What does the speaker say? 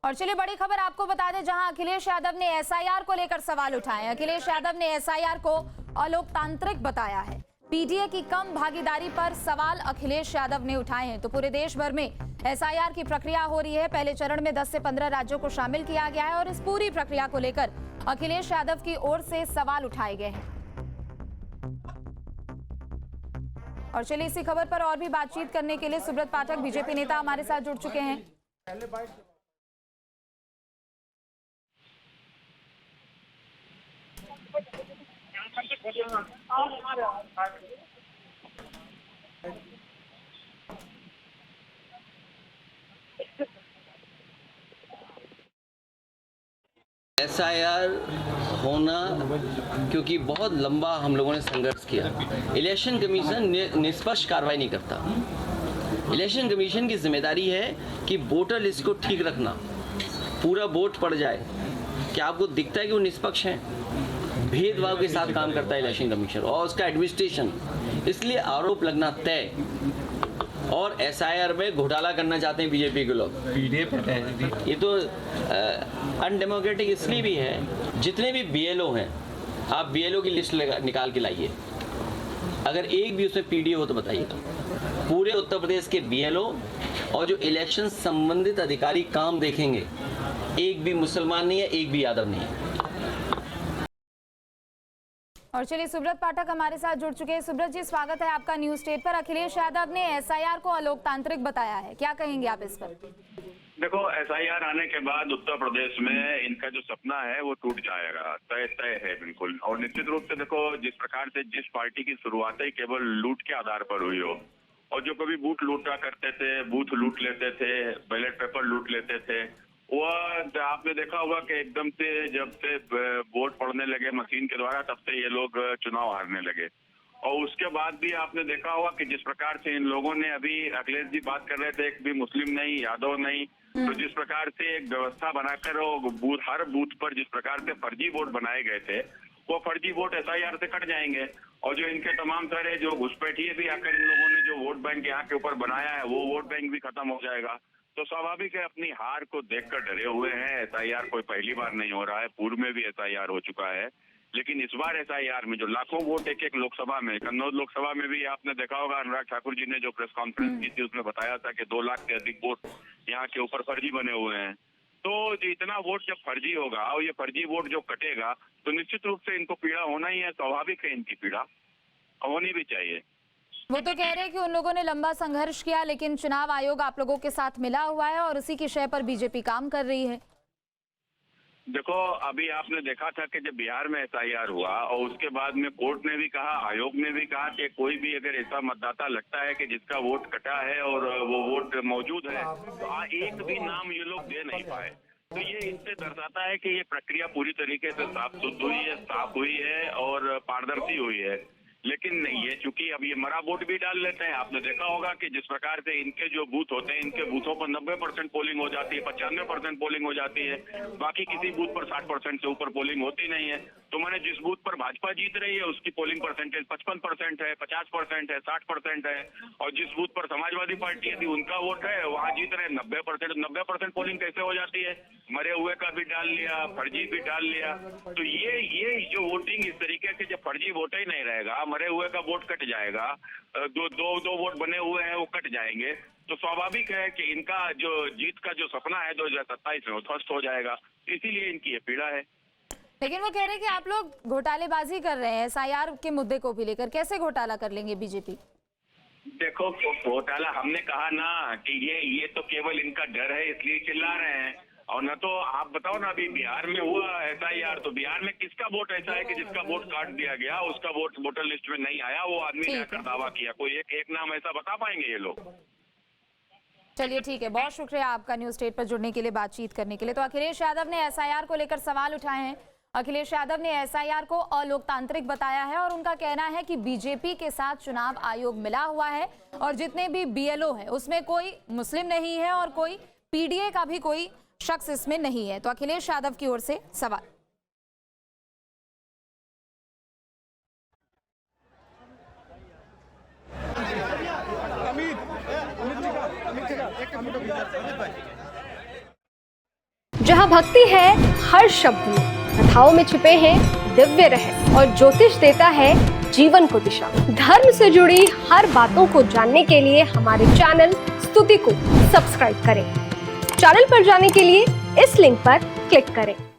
और चलिए बड़ी खबर आपको बता दें, जहां अखिलेश यादव ने एसआईआर को लेकर सवाल उठाए। अखिलेश यादव ने एसआईआर को अलोकतांत्रिक बताया है। पीडीए की कम भागीदारी पर सवाल अखिलेश यादव ने उठाए हैं। तो पूरे देश भर में एसआईआर की प्रक्रिया हो रही है। पहले चरण में 10 से 15 राज्यों को शामिल किया गया है और इस पूरी प्रक्रिया को लेकर अखिलेश यादव की ओर से सवाल उठाए गए हैं। और चलिए इसी खबर पर और भी बातचीत करने के लिए सुब्रत पाठक बीजेपी नेता हमारे साथ जुड़ चुके हैं। एसआईआर होना, क्योंकि बहुत लंबा हम लोगों ने संघर्ष किया। इलेक्शन कमीशन निष्पक्ष कार्रवाई नहीं करता। इलेक्शन कमीशन की जिम्मेदारी है कि वोटर लिस्ट को ठीक रखना, पूरा वोट पड़ जाए। क्या आपको दिखता है कि वो निष्पक्ष हैं? भेदभाव के साथ काम करता है इलेक्शन कमीशन और उसका एडमिनिस्ट्रेशन। इसलिए आरोप लगना तय। और एसआईआर में घोटाला करना चाहते हैं बीजेपी के लोग। ये तो अनडेमोक्रेटिक इसलिए भी है। जितने भी बीएलओ हैं, आप बीएलओ की लिस्ट निकाल के लाइए। अगर एक भी उसमें पीडीए हो तो बताइए। पूरे उत्तर प्रदेश के बीएलओ और जो इलेक्शन संबंधित अधिकारी काम देखेंगे, एक भी मुसलमान नहीं है, एक भी यादव नहीं है। और चलिए सुब्रत पाठक हमारे साथ जुड़ चुके हैं। सुब्रत जी, स्वागत है आपका न्यूज स्टेट पर। अखिलेश यादव ने एसआईआर को अलोकतांत्रिक बताया है, क्या कहेंगे आप इस पर? देखो, एसआईआर आने के बाद उत्तर प्रदेश में इनका जो सपना है वो टूट जाएगा, तय है बिल्कुल। और निश्चित रूप से देखो, जिस प्रकार से जिस पार्टी की शुरुआत ही केवल लूट के आधार पर हुई हो, और जो कभी बूथ लूटा करते थे, बूथ लूट लेते थे, बैलेट पेपर लूट लेते थे, वह आपने देखा होगा कि एकदम से जब से वोट पड़ने लगे मशीन के द्वारा, तब से ये लोग चुनाव हारने लगे। और उसके बाद भी आपने देखा होगा कि जिस प्रकार से इन लोगों ने, अभी अखिलेश जी बात कर रहे थे, एक भी मुस्लिम नहीं, यादव नहीं, तो जिस प्रकार से एक व्यवस्था बनाकर हर बूथ पर जिस प्रकार से फर्जी वोट बनाए गए थे, वो फर्जी वोट एसआईआर से कट जाएंगे। और जो इनके तमाम सारे जो घुसपैठिए भी आकर इन लोगों ने जो वोट बैंक यहाँ के ऊपर बनाया है, वो वोट बैंक भी खत्म हो जाएगा। तो स्वाभाविक है, अपनी हार को देखकर डरे हुए हैं। एसआईआर कोई पहली बार नहीं हो रहा है, पूर्व में भी एसआईआर हो चुका है। लेकिन इस बार एसआईआर में जो लाखों वोट एक लोकसभा में, कन्नौज लोकसभा में भी आपने देखा होगा, अनुराग ठाकुर जी ने जो प्रेस कॉन्फ्रेंस की थी उसमें बताया था कि 2 लाख से अधिक वोट यहाँ के ऊपर फर्जी बने हुए हैं। तो इतना वोट जब फर्जी होगा और ये फर्जी वोट जो कटेगा, तो निश्चित रूप से इनको पीड़ा होना ही है। स्वाभाविक है, इनकी पीड़ा होनी भी चाहिए। वो तो कह रहे हैं कि उन लोगों ने लंबा संघर्ष किया, लेकिन चुनाव आयोग आप लोगों के साथ मिला हुआ है और उसी की शय पर बीजेपी काम कर रही है। देखो, अभी आपने देखा था कि जब बिहार में एसआईआर हुआ और उसके बाद में कोर्ट ने भी कहा, आयोग ने भी कहा कि कोई भी अगर ऐसा मतदाता लगता है कि जिसका वोट कटा है और वो वोट मौजूद है, तो एक भी नाम ये लोग दे नहीं पाए। तो ये इससे दर्शाता है कि ये प्रक्रिया पूरी तरीके से साफ हुई है और पारदर्शी हुई है। लेकिन ये चूंकि अब ये मरा वोट भी डाल लेते हैं। आपने देखा होगा कि जिस प्रकार से इनके जो बूथ होते हैं, इनके बूथों पर 90% पोलिंग हो जाती है, 95% पोलिंग हो जाती है, बाकी किसी बूथ पर 60% से ऊपर पोलिंग होती नहीं है। तो मैंने जिस बूथ पर भाजपा जीत रही है उसकी पोलिंग परसेंटेज 55% है, 50% है, 60% है। और जिस बूथ पर समाजवादी पार्टी थी उनका वोट है, वहाँ जीत रहे 90% पोलिंग कैसे हो जाती है? मरे हुए का भी डाल लिया, फर्जी भी डाल लिया। तो ये जो वोटिंग इस तरीके से जब फर्जी वोट ही नहीं रहेगा, मरे हुए का वोट कट जाएगा, दो वोट बने हुए हैं वो कट जाएंगे, तो स्वाभाविक है कि इनका जो जीत का जो सपना है 2027 में वो ध्वस्त हो जाएगा। इसीलिए इनकी ये पीड़ा है। लेकिन वो कह रहे हैं कि आप लोग घोटालेबाजी कर रहे हैं एसआईआर के मुद्दे को भी लेकर। कैसे घोटाला कर लेंगे बीजेपी? देखो, घोटाला हमने कहा ना कि ये तो केवल इनका डर है, इसलिए चिल्ला रहे हैं। और न तो आप बताओ ना, अभी बिहार में हुआ एसआईआर, तो बिहार में किसका वोट ऐसा है कि जिसका वोट काट दिया गया, उसका वोट वोटर लिस्ट में नहीं आया, वो आदमी ने आकर दावा किया? कोई एक नाम ऐसा बता पाएंगे ये लोग? चलिए ठीक है, बहुत शुक्रिया आपका न्यूज स्टेट पर जुड़ने के लिए, बातचीत करने के लिए। तो अखिलेश यादव ने एसआईआर को लेकर सवाल उठाए हैं। अखिलेश यादव ने एसआईआर को अलोकतांत्रिक बताया है और उनका कहना है कि बीजेपी के साथ चुनाव आयोग मिला हुआ है और जितने भी बीएलओ हैं उसमें कोई मुस्लिम नहीं है और कोई पीडीए का भी कोई शख्स इसमें नहीं है। तो अखिलेश यादव की ओर से सवाल। जहां भक्ति है हर शब्द में, कथाओं में छिपे हैं दिव्य रहस्य और ज्योतिष देता है जीवन को दिशा। धर्म से जुड़ी हर बातों को जानने के लिए हमारे चैनल स्तुति को सब्सक्राइब करें। चैनल पर जाने के लिए इस लिंक पर क्लिक करें।